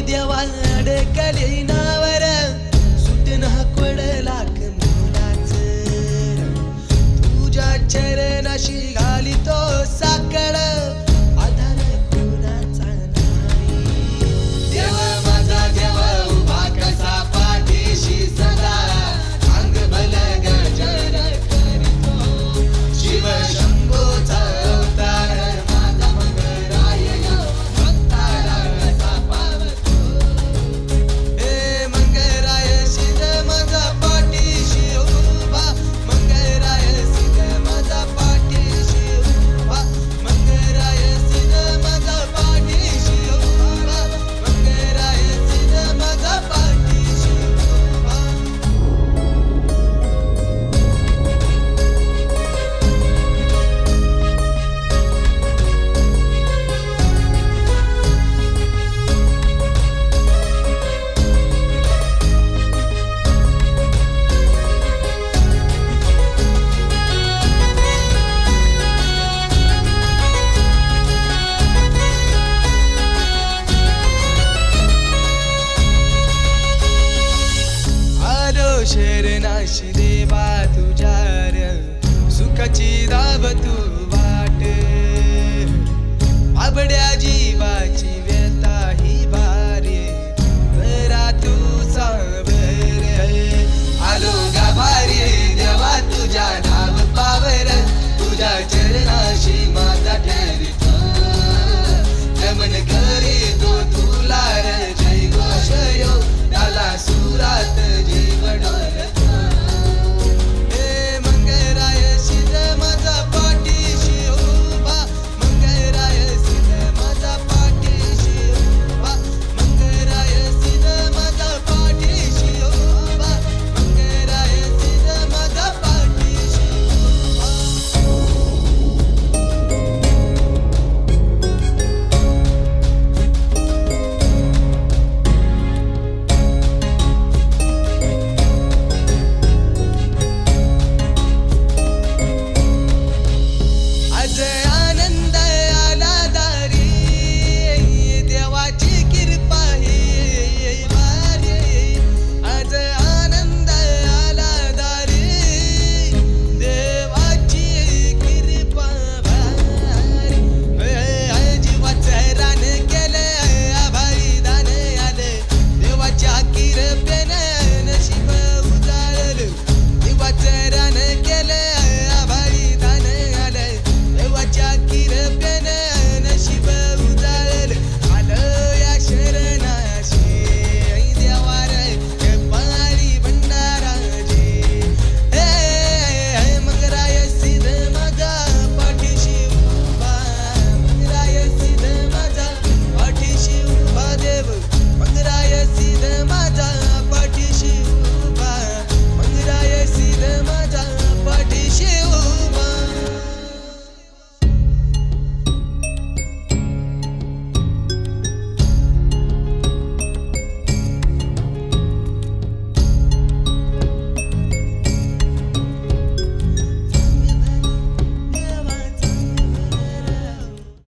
देवा अडकली नावर सुटन हाकवड लाख मुलाच तुझ्या चरणाशी घालितो साकड आधार कुणाचा नाही देव माझा देव उभा कसा पाठीशी सदा अंग भल गजर करीतो शिव शंभूचा अवतार माझा मंगराय भक्ताला कसा पावतो हे मंगराय सिद्ध माझा पाठीशी उभा मंगराय सिद्ध माझा पाठीशी उभा मंगराय सिद्ध माझा पाठीशी उभा मंगराय सिद्ध माझा पाठीशी उभा आलो शरणाशी देवा तुझ्यार सुखाची दाब तू वाट बाबड्या जीवाची व्यथा ही भारी करा तू सावर आलो गाभारी देवा तुझ्या नाव पावर तुझ्या चरणाशी माझा ठरतो नमन